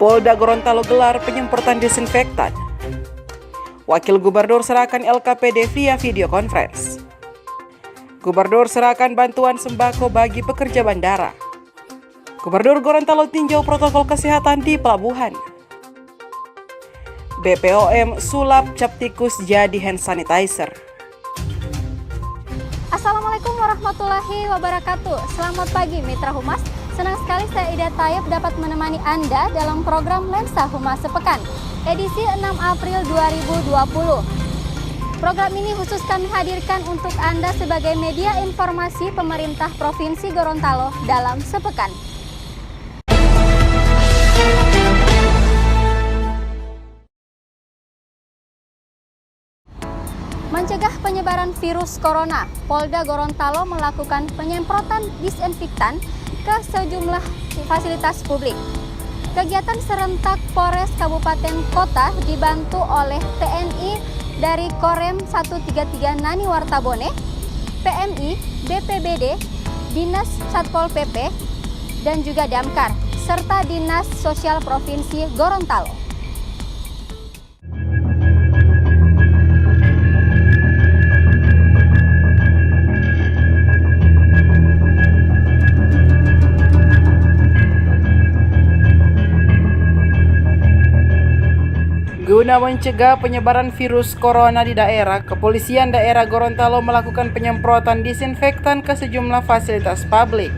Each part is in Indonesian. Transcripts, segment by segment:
Polda Gorontalo gelar penyemprotan disinfektan. Wakil Gubernur serahkan LKPD via video conference. Gubernur serahkan bantuan sembako bagi pekerja bandara. Gubernur Gorontalo tinjau protokol kesehatan di pelabuhan. BPOM sulap cap tikus jadi hand sanitizer. Assalamualaikum warahmatullahi wabarakatuh. Selamat pagi Mitra Humas. Senang sekali saya Ida Tayyip dapat menemani Anda dalam program Lensa Humas Sepekan, edisi 6 April 2020. Program ini khusus kami hadirkan untuk Anda sebagai media informasi pemerintah Provinsi Gorontalo dalam sepekan. Mencegah penyebaran virus corona, Polda Gorontalo melakukan penyemprotan disinfektan ke sejumlah fasilitas publik. Kegiatan serentak Polres Kabupaten Kota dibantu oleh TNI dari Korem 133 Nani Wartabone, PMI, BPBD, Dinas Satpol PP, dan juga Damkar, serta Dinas Sosial Provinsi Gorontalo. Guna mencegah penyebaran virus corona di daerah, Kepolisian Daerah Gorontalo melakukan penyemprotan disinfektan ke sejumlah fasilitas publik.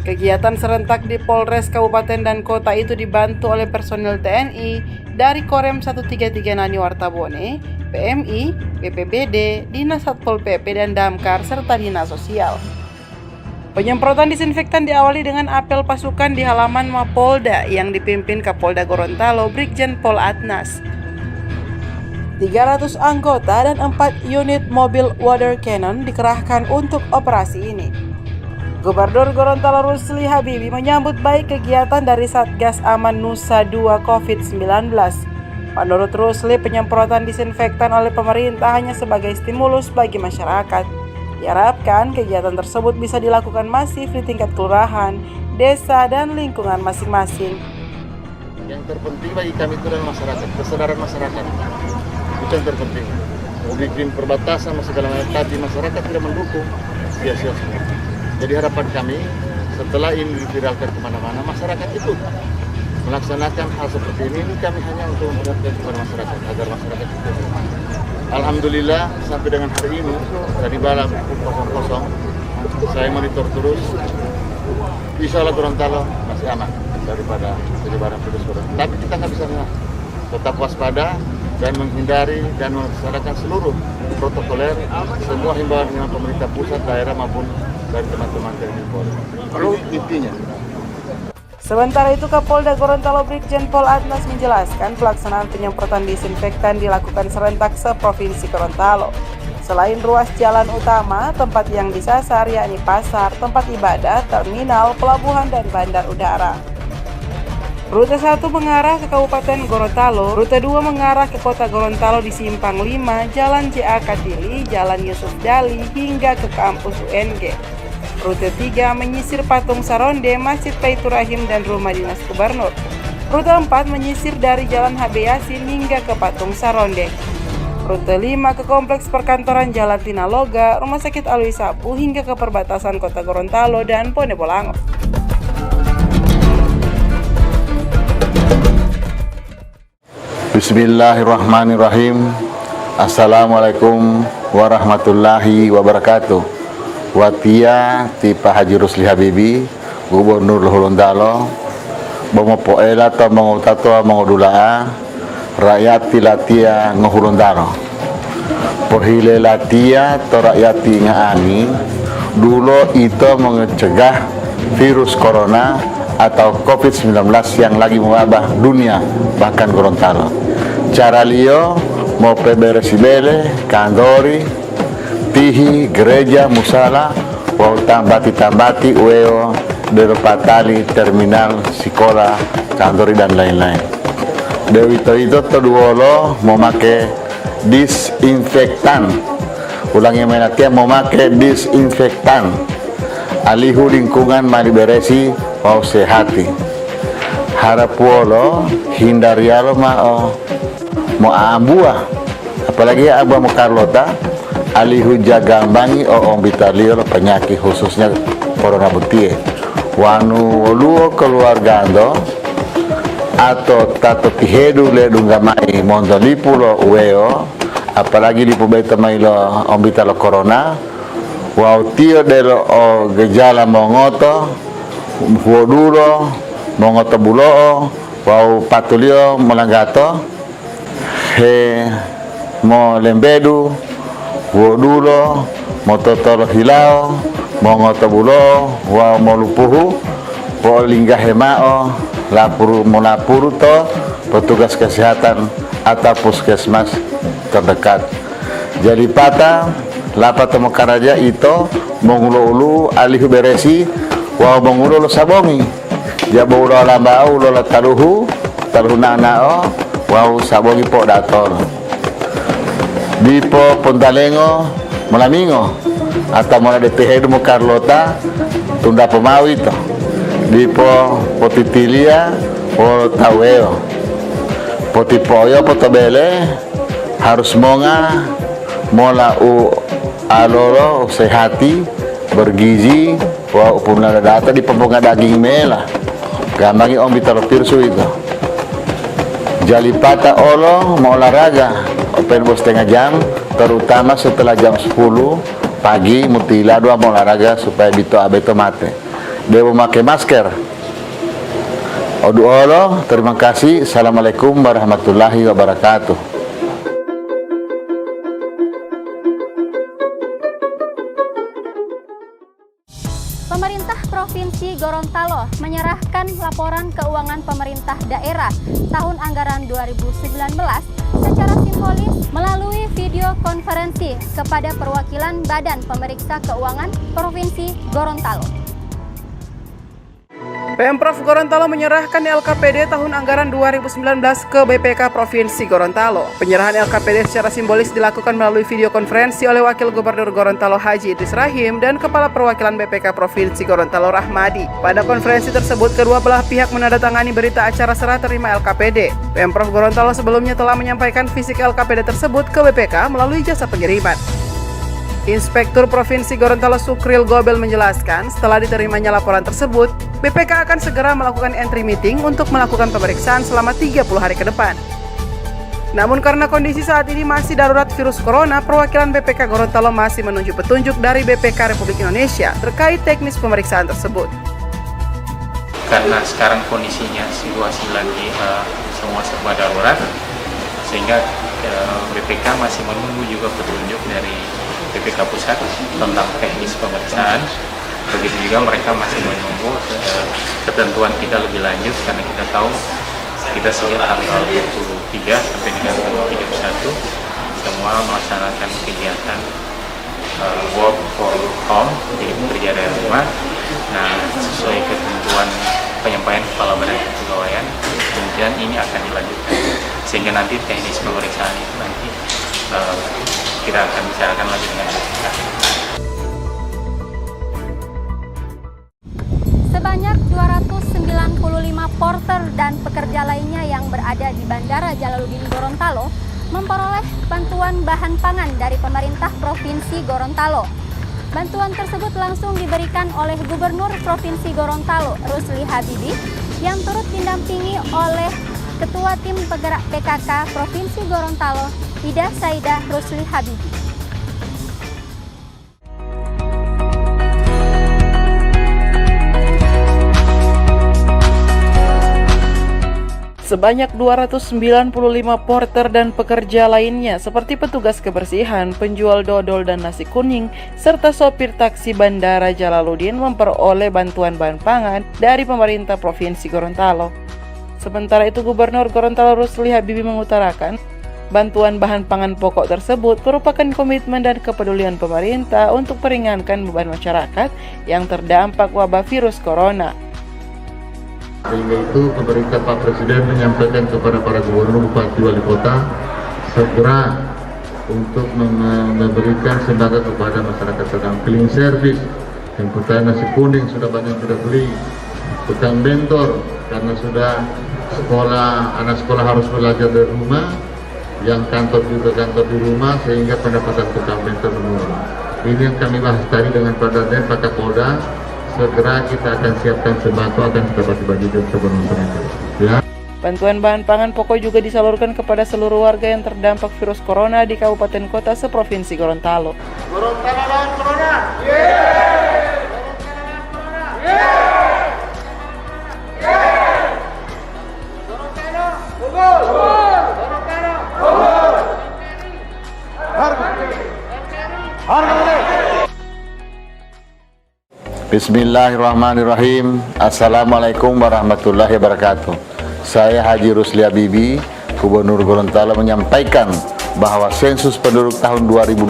Kegiatan serentak di Polres Kabupaten dan Kota itu dibantu oleh personil TNI dari Korem 133 Nani Wartabone, PMI, BPBD, Dinas Satpol PP, dan Damkar, serta Dinas Sosial. Penyemprotan disinfektan diawali dengan apel pasukan di halaman Mapolda yang dipimpin Kapolda Gorontalo Brigjen Pol Adnas. 300 anggota dan 4 unit mobil water cannon dikerahkan untuk operasi ini. Gubernur Gorontalo Rusli Habibie menyambut baik kegiatan dari Satgas Aman Nusa 2 COVID-19. Menurut Rusli, penyemprotan disinfektan oleh pemerintah hanya sebagai stimulus bagi masyarakat. Diharapkan kegiatan tersebut bisa dilakukan masif di tingkat kelurahan, desa, dan lingkungan masing-masing. Yang terpenting bagi kami itu adalah masyarakat, kesadaran masyarakat. Itu yang terpenting. Mau bikin perbatasan, segala macam, tapi masyarakat tidak mendukung, sia-sia semua. Jadi harapan kami, setelah ini diviralkan kemana-mana, masyarakat itu melaksanakan hal seperti ini kami hanya untuk memperhatikan kepada masyarakat, agar masyarakat itu. Alhamdulillah sampai dengan hari ini dari malam 00 saya monitor terus. Insya Allah Gorontalo masih aman daripada penyebaran virus corona. Tapi kita nggak bisa tetap waspada dan menghindari dan melaksanakan seluruh protokoler, semua himbauan dengan pemerintah pusat, daerah maupun dari teman-teman TNI Polri. Perlu intinya. Sementara itu, Kapolda Gorontalo Brigjen Pol Adnas menjelaskan pelaksanaan penyemprotan disinfektan dilakukan serentak se-Provinsi Gorontalo. Selain ruas jalan utama, tempat yang disasar yakni pasar, tempat ibadah, terminal, pelabuhan, dan bandar udara. Rute 1 mengarah ke Kabupaten Gorontalo, rute 2 mengarah ke Kota Gorontalo di Simpang 5, Jalan JA Kadili, Jalan Yusuf Dali, hingga ke kampus UNG. Rute 3 menyisir Patung Saronde, Masjid Baitur Rahim, dan Rumah Dinas Gubernur. Rute 4 menyisir dari Jalan HB Yasin hingga ke Patung Saronde. Rute 5 ke Kompleks Perkantoran Jalan Tinaloga, Rumah Sakit Alwi Sapu, hingga ke perbatasan Kota Gorontalo dan Pone Bolango. Bismillahirrahmanirrahim. Assalamualaikum warahmatullahi wabarakatuh. Watia ti Pak Haji Rusli Habibie, Gubernur Gorontalo, bomo poela to mangutato mangodulaa, rakyat tilatia ngahurondaro. Pohile latia to rakyat ngaani, dulu itu mengecegah virus corona atau COVID-19 yang lagi mewabah dunia, bahkan Gorontalo. Cara lio mau peberesibele, kandori, tihi, gereja, musala, wau tambati ueo, deropatali, terminal, sekolah, kantori, dan lain-lain. Dewi itu terduolo mau make disinfektan. Ulangi menatia mau make disinfektan. Alihu lingkungan mari beresi, wau sehati. harapuolo hindarialo mo ambua apalagi abah mo Carlota alihu jagambangi ombitalio penyakit khususnya corona butie wanu luo keluargando atau tato tihedu le dungamai mondo lipulo ueo apalagi lipu beta mailo ombitalo corona wau tio delo gejala mongoto huoduro mongoto buloo wau patulio molanggato he mo lembedu huoduro mo totoro hilao mongoto buloo wau mo lupuhu wau linggah hemao lapuru to petugas kesehatan atau puskesmas terdekat. Jadi pata lapa temu karaja itu mengulu-ulu alihu beresi wa mengulu sabongi jabo ulo lambau ulo taruhu nanao wa sabongi po dator dipo Pontalengo Molamingo atau mola de Tehedu mo Carlota tunda pemawi to dipo Potitilia o Taweo Potipoyo Potobele harus monga mola aloro sehati bergizi wa upuna data di pembuka daging mela gambangi om bitaro pirsu itu jalipata olo mau olahraga open bos setengah jam terutama setelah jam 10 pagi mutila dua mau olahraga supaya bito abeto mate dewa memakai masker odu olo terima kasih. Assalamualaikum warahmatullahi wabarakatuh. Pemerintah Provinsi Gorontalo menyerahkan laporan keuangan pemerintah daerah tahun anggaran 2019 secara simbolis melalui video konferensi kepada perwakilan Badan Pemeriksa Keuangan Provinsi Gorontalo. Pemprov Gorontalo menyerahkan LKPD tahun anggaran 2019 ke BPK Provinsi Gorontalo. Penyerahan LKPD secara simbolis dilakukan melalui video konferensi oleh Wakil Gubernur Gorontalo Haji Idris Rahim dan Kepala Perwakilan BPK Provinsi Gorontalo Rahmadi. Pada konferensi tersebut, kedua belah pihak menandatangani berita acara serah terima LKPD. Pemprov Gorontalo sebelumnya telah menyampaikan fisik LKPD tersebut ke BPK melalui jasa pengiriman. Inspektur Provinsi Gorontalo Sukril Gobel menjelaskan, setelah diterimanya laporan tersebut, BPK akan segera melakukan entry meeting untuk melakukan pemeriksaan selama 30 hari ke depan. Namun karena kondisi saat ini masih darurat virus corona, perwakilan BPK Gorontalo masih menunggu petunjuk dari BPK Republik Indonesia terkait teknis pemeriksaan tersebut. Karena sekarang kondisinya situasi lagi semua serba darurat, sehingga BPK masih menunggu juga petunjuk dari BPK Pusat tentang teknis pemeriksaan. Begitu juga mereka masih menunggu ketentuan kita lebih lanjut, karena kita tahu kita sejak tanggal 23 sampai dengan tanggal 31 semua melaksanakan kegiatan work from home, jadi bekerja dari rumah. Nah, sesuai ketentuan penyampaian Kepala Badan Kepegawaian, kemudian ini akan dilanjutkan sehingga nanti teknis pemeriksaan itu nanti kita akan bicarakan lagi dengan BPK. Sebanyak 295 porter dan pekerja lainnya yang berada di Bandara Jalaluddin Gorontalo memperoleh bantuan bahan pangan dari pemerintah Provinsi Gorontalo. Bantuan tersebut langsung diberikan oleh Gubernur Provinsi Gorontalo, Rusli Habibie, yang turut didampingi oleh Ketua Tim Penggerak PKK Provinsi Gorontalo, Ida Saidah Rusli Habibie. Sebanyak 295 porter dan pekerja lainnya seperti petugas kebersihan, penjual dodol dan nasi kuning, serta sopir taksi Bandara Jalaluddin memperoleh bantuan bahan pangan dari pemerintah Provinsi Gorontalo. Sementara itu, Gubernur Gorontalo Rusli Habibie mengutarakan, bantuan bahan pangan pokok tersebut merupakan komitmen dan kepedulian pemerintah untuk meringankan beban masyarakat yang terdampak wabah virus corona. Sehingga itu pemerintah Pak Presiden menyampaikan kepada para gubernur, bupati, wali kota segera untuk memberikan sembako kepada masyarakat sedang cleaning service. Yang pertama nasi kuning sudah banyak kita beli, tukang bentor karena sudah anak sekolah harus belajar dari rumah, yang kantor juga kantor di rumah, sehingga pendapatan tukang bentor menurun. Ini yang kami bahas tadi dengan Pak Dandim, Pak Kapolda. Segera kita akan siapkan sembako, akan kita bagi-bagi ke penonton itu. Ya. Bantuan bahan pangan pokok juga disalurkan kepada seluruh warga yang terdampak virus corona di kabupaten kota seprovinsi Gorontalo. Gorontalo lawan corona. Bismillahirrahmanirrahim. Assalamualaikum warahmatullahi wabarakatuh. Saya Haji Rusli Habibi, Gubernur Gorontalo, menyampaikan bahwa sensus penduduk tahun 2020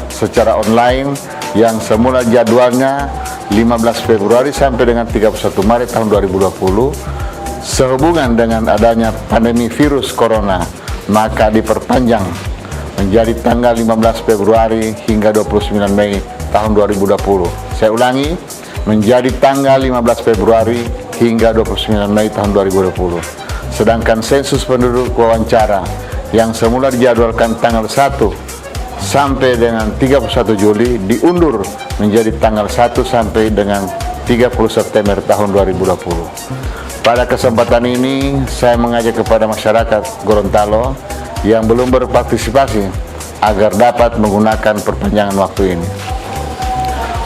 secara online yang semula jadwalnya 15 Februari sampai dengan 31 Maret tahun 2020 sehubungan dengan adanya pandemi virus corona, maka diperpanjang menjadi tanggal 15 Februari hingga 29 Mei tahun 2020. Saya ulangi, menjadi tanggal 15 Februari hingga 29 Mei tahun 2020. Sedangkan sensus penduduk wawancara yang semula dijadwalkan tanggal 1 sampai dengan 31 Juli diundur menjadi tanggal 1 sampai dengan 30 September tahun 2020. Pada kesempatan ini, saya mengajak kepada masyarakat Gorontalo yang belum berpartisipasi agar dapat menggunakan perpanjangan waktu ini.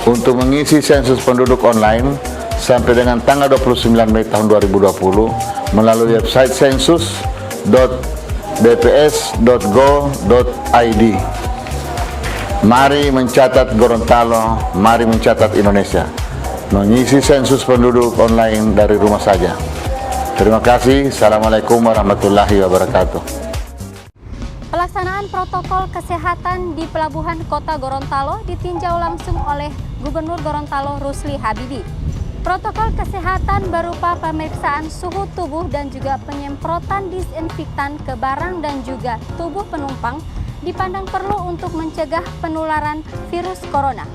Untuk mengisi sensus penduduk online sampai dengan tanggal 29 Mei tahun 2020 melalui website sensus.bps.go.id. Mari mencatat Gorontalo, mari mencatat Indonesia. Mengisi sensus penduduk online dari rumah saja. Terima kasih. Assalamualaikum warahmatullahi wabarakatuh. Pelaksanaan protokol kesehatan di Pelabuhan Kota Gorontalo ditinjau langsung oleh Gubernur Gorontalo Rusli Habibi. Protokol kesehatan berupa pemeriksaan suhu tubuh dan juga penyemprotan disinfektan ke barang dan juga tubuh penumpang dipandang perlu untuk mencegah penularan virus corona.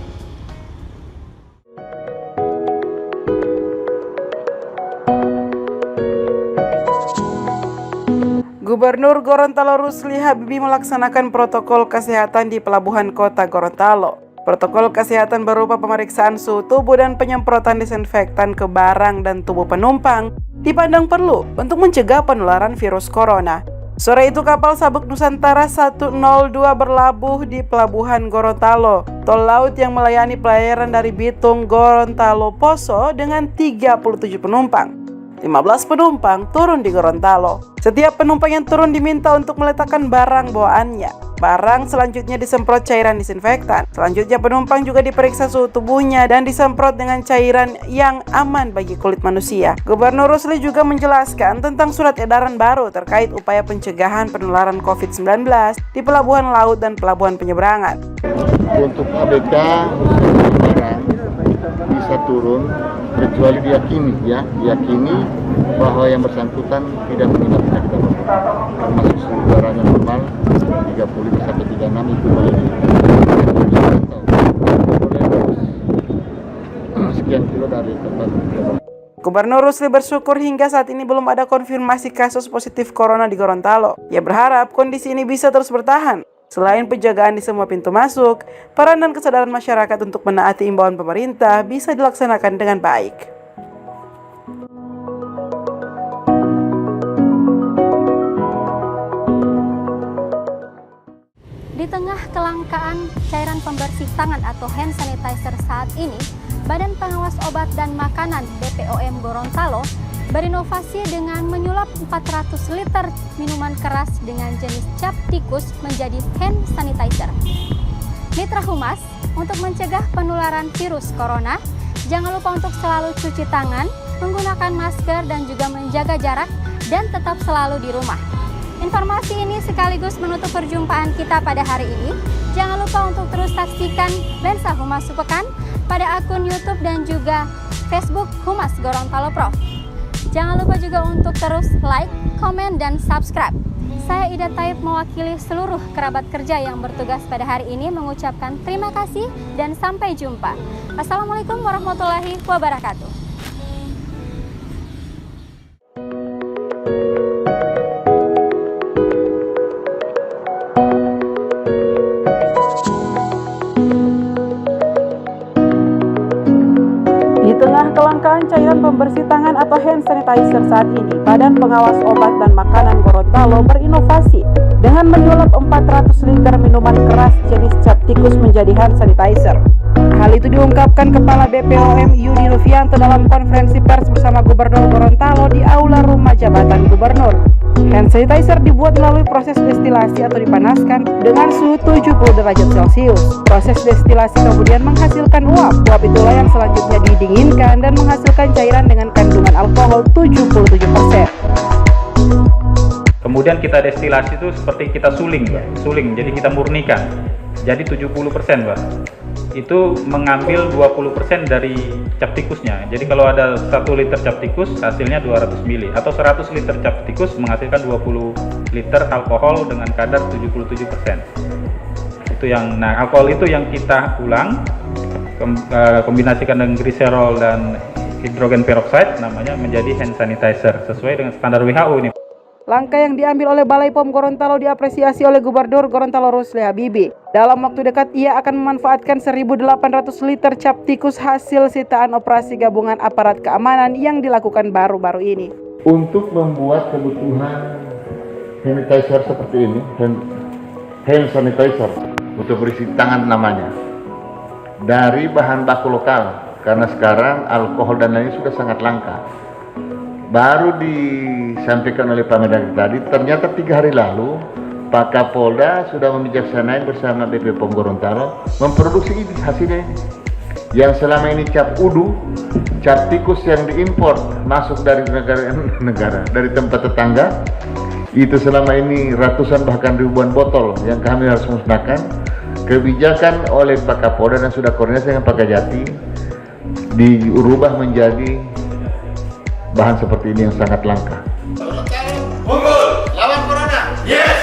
Gubernur Gorontalo Rusli Habibi melaksanakan protokol kesehatan di Pelabuhan Kota Gorontalo. Protokol kesehatan berupa pemeriksaan suhu tubuh dan penyemprotan disinfektan ke barang dan tubuh penumpang dipandang perlu untuk mencegah penularan virus corona. Sore itu kapal Sabuk Nusantara 102 berlabuh di Pelabuhan Gorontalo, tol laut yang melayani pelayaran dari Bitung, Gorontalo, Poso dengan 37 penumpang. 15 penumpang turun di Gorontalo. Setiap penumpang yang turun diminta untuk meletakkan barang bawaannya. Barang selanjutnya disemprot cairan disinfektan. Selanjutnya penumpang juga diperiksa suhu tubuhnya dan disemprot dengan cairan yang aman bagi kulit manusia. Gubernur Rusli juga menjelaskan tentang surat edaran baru terkait upaya pencegahan penularan COVID-19 di pelabuhan laut dan pelabuhan penyeberangan. Untuk ABK barang bisa turun kecuali diyakini bahwa yang bersangkutan tidak mengidap penyakit apapun, termasuk suhu udaranya normal 35 sampai 36 itu boleh sekian kilo dari tempat. Gubernur Rusli bersyukur hingga saat ini belum ada konfirmasi kasus positif corona di Gorontalo. Ia berharap kondisi ini bisa terus bertahan. Selain penjagaan di semua pintu masuk, peran dan kesadaran masyarakat untuk menaati imbauan pemerintah bisa dilaksanakan dengan baik. Di tengah kelangkaan cairan pembersih tangan atau hand sanitizer saat ini, Badan Pengawas Obat dan Makanan BPOM Gorontalo berinovasi dengan menyulap 400 liter minuman keras dengan jenis cap tikus menjadi hand sanitizer. Mitra Humas, untuk mencegah penularan virus corona, jangan lupa untuk selalu cuci tangan, menggunakan masker dan juga menjaga jarak dan tetap selalu di rumah. Informasi ini sekaligus menutup perjumpaan kita pada hari ini. Jangan lupa untuk terus saksikan Lensa Humas Sepekan pada akun YouTube dan juga Facebook Humas Gorontalo Prof. Jangan lupa juga untuk terus like, komen, dan subscribe. Saya Ida Taib mewakili seluruh kerabat kerja yang bertugas pada hari ini mengucapkan terima kasih dan sampai jumpa. Assalamualaikum warahmatullahi wabarakatuh. Di tengah kelangkaan cairan pembersih tangan atau hand sanitizer saat ini, Badan Pengawas Obat dan Makanan Gorontalo berinovasi dengan menyulap 400 liter minuman keras jenis cap tikus menjadi hand sanitizer. Hal itu diungkapkan Kepala BPOM Yudi Lufianto dalam konferensi pers bersama Gubernur Gorontalo di Aula Rumah Jabatan Gubernur. Hand sanitizer dibuat melalui proses destilasi atau dipanaskan dengan suhu 70 derajat Celcius. Proses destilasi kemudian menghasilkan uap. Uap itulah yang selanjutnya didinginkan dan menghasilkan cairan dengan kandungan alkohol 77%. Kemudian kita destilasi itu seperti kita suling, Mbak. Suling, jadi kita murnikan. Jadi 70%, Mbak. Itu mengambil 20% dari cap tikusnya. Jadi kalau ada 1 liter cap tikus hasilnya 200 ml atau 100 liter cap tikus menghasilkan 20 liter alkohol dengan kadar 77%. Itu yang alkohol itu yang kita ulang kombinasikan dengan gliserol dan hidrogen peroxide namanya menjadi hand sanitizer sesuai dengan standar WHO ini. Langkah yang diambil oleh Balai POM Gorontalo diapresiasi oleh Gubernur Gorontalo Rusli Habibie. Dalam waktu dekat ia akan memanfaatkan 1.800 liter cap tikus hasil sitaan operasi gabungan aparat keamanan yang dilakukan baru-baru ini. Untuk membuat kebutuhan sanitizer seperti ini, hand sanitizer untuk berisi tangan namanya, dari bahan baku lokal, karena sekarang alkohol dan lainnya sudah sangat langka. Baru disampaikan oleh Pak Mendagri tadi, ternyata 3 hari lalu Pak Kapolda sudah membijaksanai bersama BP POM Gorontalo memproduksi ini, hasilnya ini. Yang selama ini cap udu, cap tikus yang diimpor masuk dari negara dari tempat tetangga, itu selama ini ratusan bahkan ribuan botol yang kami harus musnahkan. Kebijakan oleh Pak Kapolda dan sudah koordinasi dengan Pak Kajati dirubah menjadi bahan seperti ini yang sangat langka. Unggul, lawan corona. Yes.